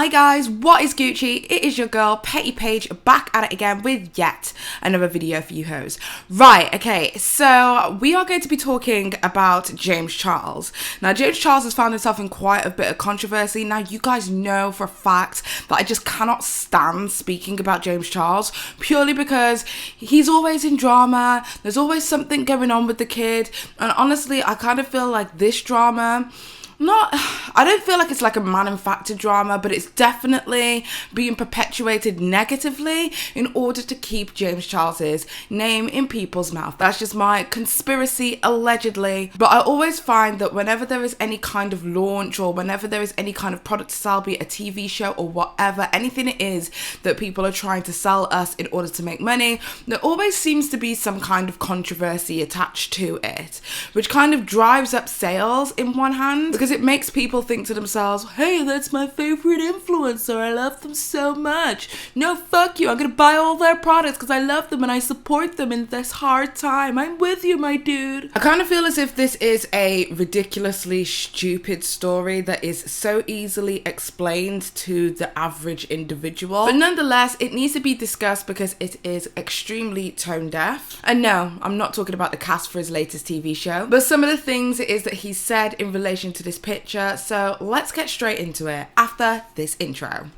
Hi guys, what is Gucci? It is your girl Petty Paige back at it again with yet another video for you hoes. Right, okay, so we are going to be talking about James Charles. Now James Charles has found himself in quite a bit of controversy. Now you guys know for a fact that I just cannot stand speaking about James Charles purely because he's always in drama. There's always something going on with the kid, and honestly I kind of feel like this drama, I don't feel like it's like a manufactured drama, but it's definitely being perpetuated negatively in order to keep James Charles's name in people's mouth. That's just my conspiracy, allegedly. But I always find that whenever there is any kind of launch or whenever there is any kind of product to sell, be it a TV show or whatever, anything it is that people are trying to sell us in order to make money, there always seems to be some kind of controversy attached to it, which kind of drives up sales in one hand, because it makes people think to themselves, hey, that's my favorite influencer, I love them so much. No, fuck you, I'm gonna buy all their products because I love them and I support them in this hard time. I'm with you, my dude. I kind of feel as if this is a ridiculously stupid story that is so easily explained to the average individual, but nonetheless it needs to be discussed because it is extremely tone deaf. And no, I'm not talking about the cast for his latest TV show, but some of the things it is that he said in relation to this picture. So let's get straight into it after this intro.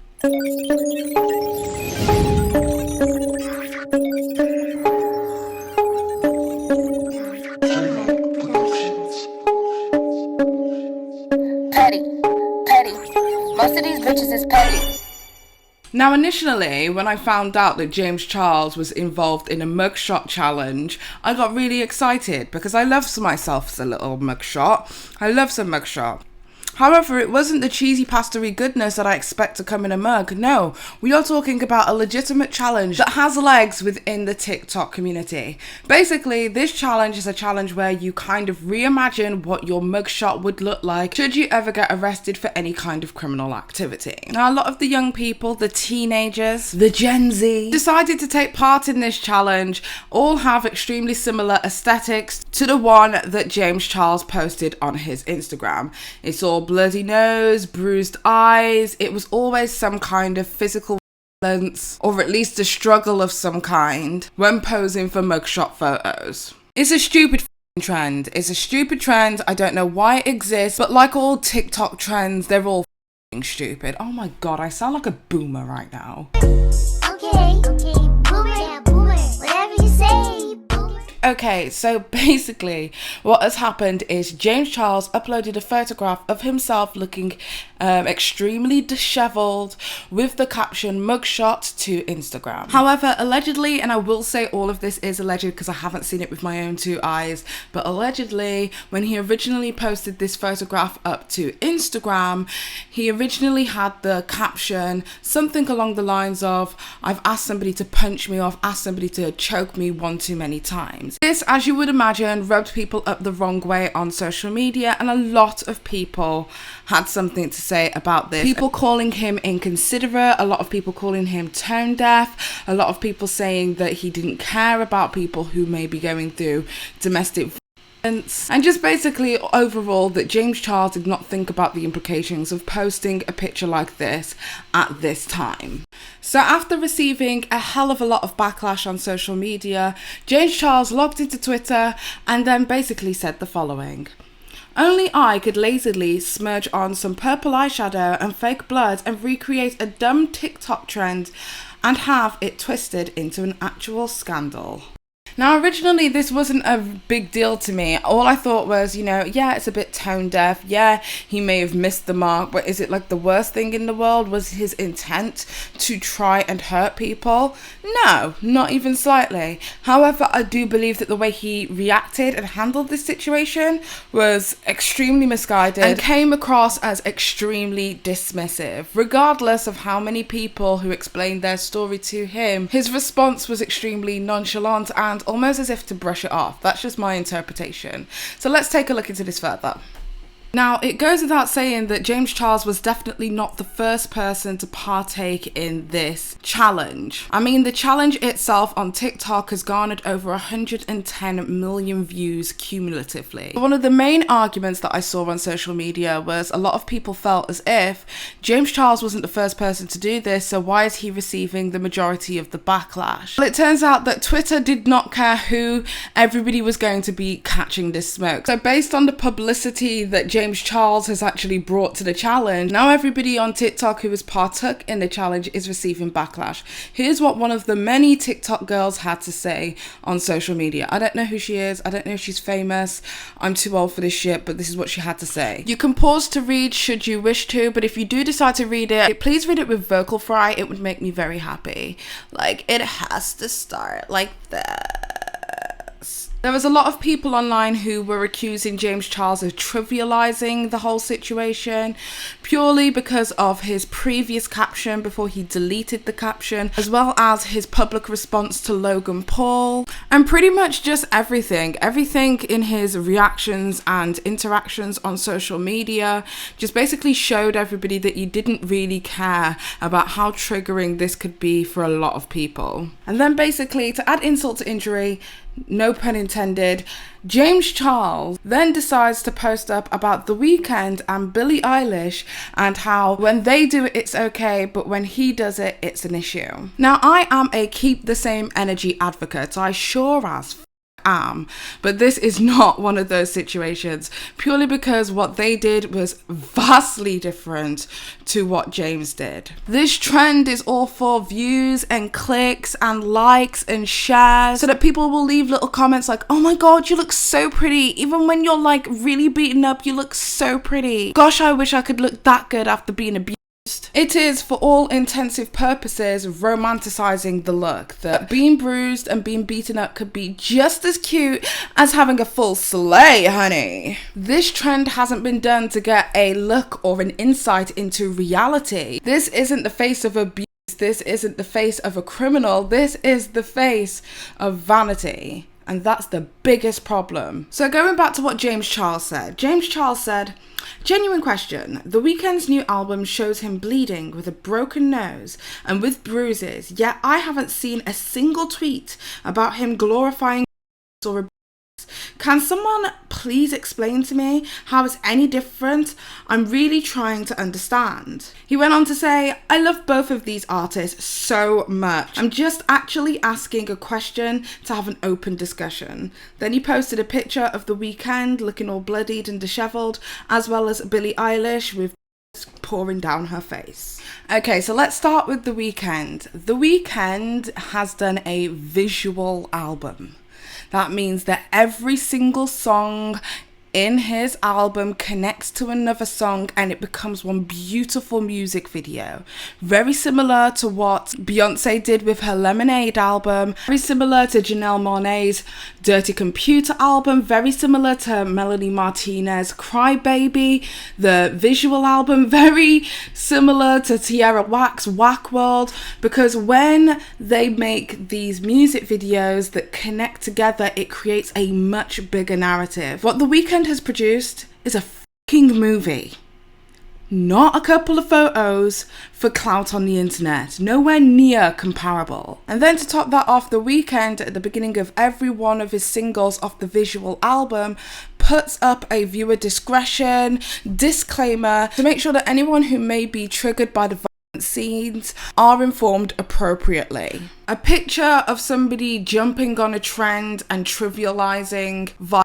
Petty. Most of these bitches is petty. Now initially, when I found out that James Charles was involved in a mugshot challenge, I got really excited because I love myself as a little mugshot. I love some mugshot. However, it wasn't the cheesy pastery goodness that I expect to come in a mug. No, we are talking about a legitimate challenge that has legs within the TikTok community. Basically, this challenge is a challenge where you kind of reimagine what your mugshot would look like should you ever get arrested for any kind of criminal activity. Now, a lot of the young people, the teenagers, the Gen Z, decided to take part in this challenge, all have extremely similar aesthetics to the one that James Charles posted on his Instagram. It's all bloody nose, bruised eyes. It was always some kind of physical violence, or at least a struggle of some kind, when posing for mugshot photos. It's a stupid trend. It's a stupid trend. I don't know why it exists, but like all TikTok trends, they're all stupid. Oh my god, I sound like a boomer right now. Okay, boomer, yeah, boomer. Whatever you say, boomer. Okay, so basically what has happened is James Charles uploaded a photograph of himself looking extremely disheveled with the caption mugshot to Instagram. However, allegedly, and I will say all of this is alleged because I haven't seen it with my own two eyes, but allegedly when he originally posted this photograph up to Instagram, he originally had the caption something along the lines of, I've asked somebody to punch me, or I've asked somebody to choke me one too many times. This, as you would imagine, rubbed people up the wrong way on social media, and a lot of people had something to say about this. People calling him inconsiderate, a lot of people calling him tone deaf, a lot of people saying that he didn't care about people who may be going through domestic violence, and just basically overall that James Charles did not think about the implications of posting a picture like this at this time. So after receiving a hell of a lot of backlash on social media, James Charles logged into Twitter and then basically said the following: only I could lazily smudge on some purple eyeshadow and fake blood and recreate a dumb TikTok trend and have it twisted into an actual scandal. Now, originally, this wasn't a big deal to me. All I thought was, yeah, it's a bit tone deaf. Yeah, he may have missed the mark, but is it like the worst thing in the world? Was his intent to try and hurt people? No, not even slightly. However, I do believe that the way he reacted and handled this situation was extremely misguided and came across as extremely dismissive. Regardless of how many people who explained their story to him, his response was extremely nonchalant and almost as if to brush it off. That's just my interpretation. So let's take a look into this further. Now, it goes without saying that James Charles was definitely not the first person to partake in this challenge. I mean, the challenge itself on TikTok has garnered over 110 million views cumulatively. One of the main arguments that I saw on social media was a lot of people felt as if James Charles wasn't the first person to do this, so why is he receiving the majority of the backlash? Well, it turns out that Twitter did not care who, everybody was going to be catching this smoke. So based on the publicity that James Charles has actually brought to the challenge, now everybody on TikTok who has partook in the challenge is receiving backlash. Here's what one of the many TikTok girls had to say on social media. I don't know who she is. I don't know if she's famous. I'm too old for this shit, but this is what she had to say. You can pause to read should you wish to, but if you do decide to read it, please read it with vocal fry. It would make me very happy. Like, it has to start like this. There was a lot of people online who were accusing James Charles of trivializing the whole situation purely because of his previous caption before he deleted the caption, as well as his public response to Logan Paul, and pretty much just everything in his reactions and interactions on social media just basically showed everybody that he didn't really care about how triggering this could be for a lot of people. And then basically, to add insult to injury, no pun intended, James Charles then decides to post up about The Weeknd and Billie Eilish and how when they do it, it's okay, but when he does it, it's an issue. Now, I am a keep the same energy advocate. I sure as am, but this is not one of those situations, purely because what they did was vastly different to what James did. This trend is all for views and clicks and likes and shares, so that people will leave little comments like, oh my god, you look so pretty, even when you're like really beaten up, you look so pretty. Gosh, I wish I could look that good after being abused. It is, for all intensive purposes, romanticizing the look, that being bruised and being beaten up could be just as cute as having a full slay, honey. This trend hasn't been done to get a look or an insight into reality. This isn't the face of abuse. This isn't the face of a criminal. This is the face of vanity. And that's the biggest problem. So going back to what James Charles said. James Charles said, genuine question. The Weeknd's new album shows him bleeding with a broken nose and with bruises, yet I haven't seen a single tweet about him glorifying or abuse. Can someone please explain to me how it's any different? I'm really trying to understand. He went on to say, I love both of these artists so much. I'm just actually asking a question to have an open discussion. Then he posted a picture of The Weeknd looking all bloodied and disheveled, as well as Billie Eilish with pouring down her face. Okay, so let's start with The Weeknd. The Weeknd has done a visual album. That means that every single song in his album connects to another song and it becomes one beautiful music video. Very similar to what Beyonce did with her Lemonade album, very similar to Janelle Monáe's Dirty Computer album, very similar to Melanie Martinez's Cry Baby, the visual album, very similar to Tierra Whack's Whack World, because when they make these music videos that connect together, it creates a much bigger narrative. What The Weeknd has produced is a fucking movie, not a couple of photos for clout on the internet. Nowhere near comparable. And then to top that off, The Weeknd at the beginning of every one of his singles off the visual album puts up a viewer discretion disclaimer to make sure that anyone who may be triggered by the violent scenes are informed appropriately. A picture of somebody jumping on a trend and trivializing violence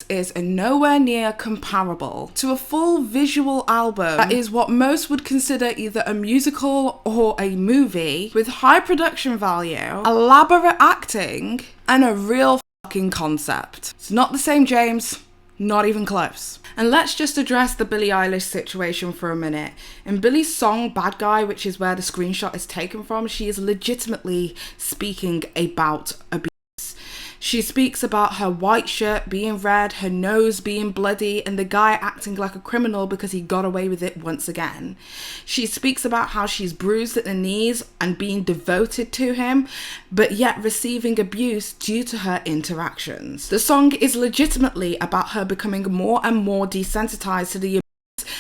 is nowhere near comparable to a full visual album that is what most would consider either a musical or a movie, with high production value, elaborate acting, and a real fucking concept. It's not the same, James. Not even close. And let's just address the Billie Eilish situation for a minute. In Billie's song Bad Guy, which is where the screenshot is taken from, she is legitimately speaking about abuse. She speaks about her white shirt being red, her nose being bloody, and the guy acting like a criminal because he got away with it once again. She speaks about how she's bruised at the knees and being devoted to him, but yet receiving abuse due to her interactions. The song is legitimately about her becoming more and more desensitized to the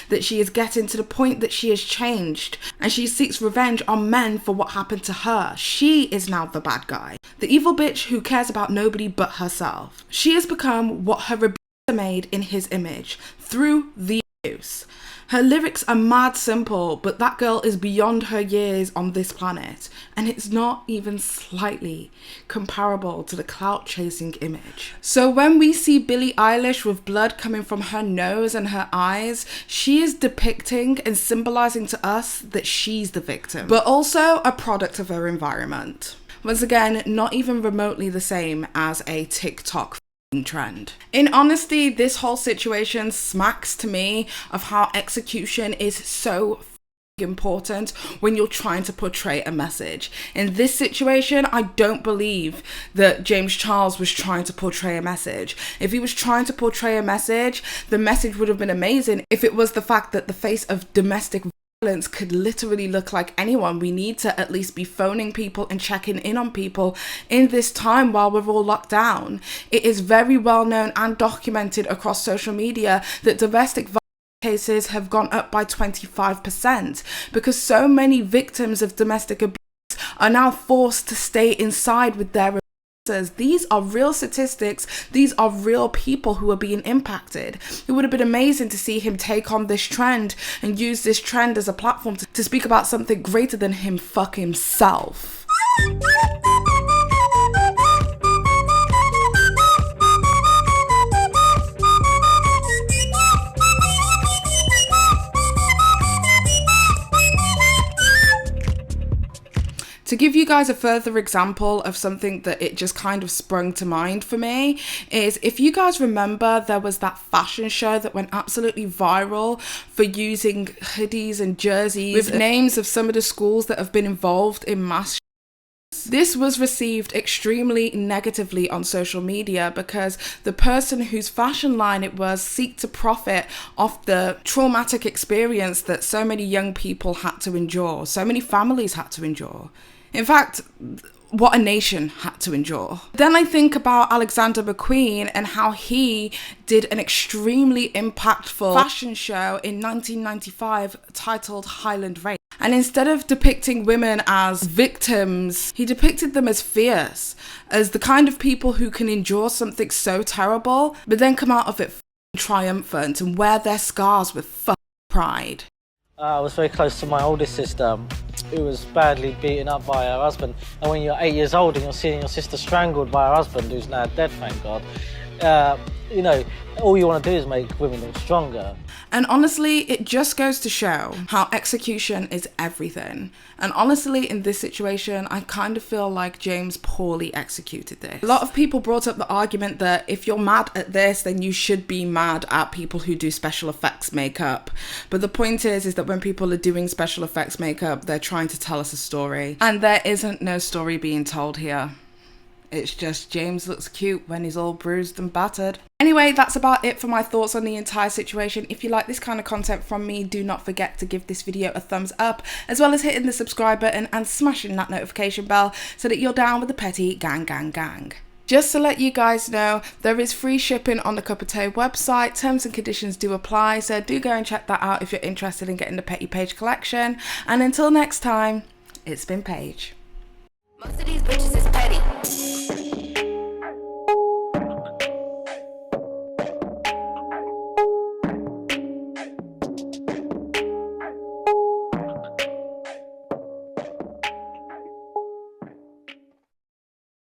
that she is getting, to the point that she has changed and she seeks revenge on men for what happened to her. She is now the bad guy, the evil bitch who cares about nobody but herself. She has become what her abuser made in his image through the abuse. Her lyrics are mad simple, but that girl is beyond her years on this planet, and it's not even slightly comparable to the clout-chasing image. So when we see Billie Eilish with blood coming from her nose and her eyes, she is depicting and symbolizing to us that she's the victim, but also a product of her environment. Once again, not even remotely the same as a TikTok trend. In honesty, this whole situation smacks to me of how execution is so important when you're trying to portray a message. In this situation, I don't believe that James Charles was trying to portray a message. If he was trying to portray a message, the message would have been amazing if it was the fact that the face of domestic violence could literally look like anyone. We need to at least be phoning people and checking in on people in this time while we're all locked down. It is very well known and documented across social media that domestic violence cases have gone up by 25% because so many victims of domestic abuse are now forced to stay inside with their abusers. These are real statistics. These are real people who are being impacted. It would have been amazing to see him take on this trend and use this trend as a platform to speak about something greater than him fuck himself. To give you guys a further example of something that it just kind of sprung to mind for me is, if you guys remember, there was that fashion show that went absolutely viral for using hoodies and jerseys with names of some of the schools that have been involved in mass. This was received extremely negatively on social media because the person whose fashion line it was seeked to profit off the traumatic experience that so many young people had to endure, so many families had to endure. In fact, what a nation had to endure. Then I think about Alexander McQueen and how he did an extremely impactful fashion show in 1995 titled Highland Race. And instead of depicting women as victims, he depicted them as fierce, as the kind of people who can endure something so terrible, but then come out of it triumphant and wear their scars with pride. I was very close to my oldest sister, who was badly beaten up by her husband. And when you're 8 years old and you're seeing your sister strangled by her husband, who's now dead, thank God, you know, all you want to do is make women look stronger. And honestly, it just goes to show how execution is everything. And honestly, in this situation, I kind of feel like James poorly executed this. A lot of people brought up the argument that if you're mad at this, then you should be mad at people who do special effects makeup. But the point is that when people are doing special effects makeup, they're trying to tell us a story. And there isn't no story being told here. It's just James looks cute when he's all bruised and battered. Anyway, that's about it for my thoughts on the entire situation. If you like this kind of content from me, do not forget to give this video a thumbs up, as well as hitting the subscribe button and smashing that notification bell so that you're down with the petty gang. Just to let you guys know, there is free shipping on the Cup of Tea website. Terms and conditions do apply, so do go and check that out if you're interested in getting the Petty Paige collection. And until next time, it's been Paige. Most of these bitches is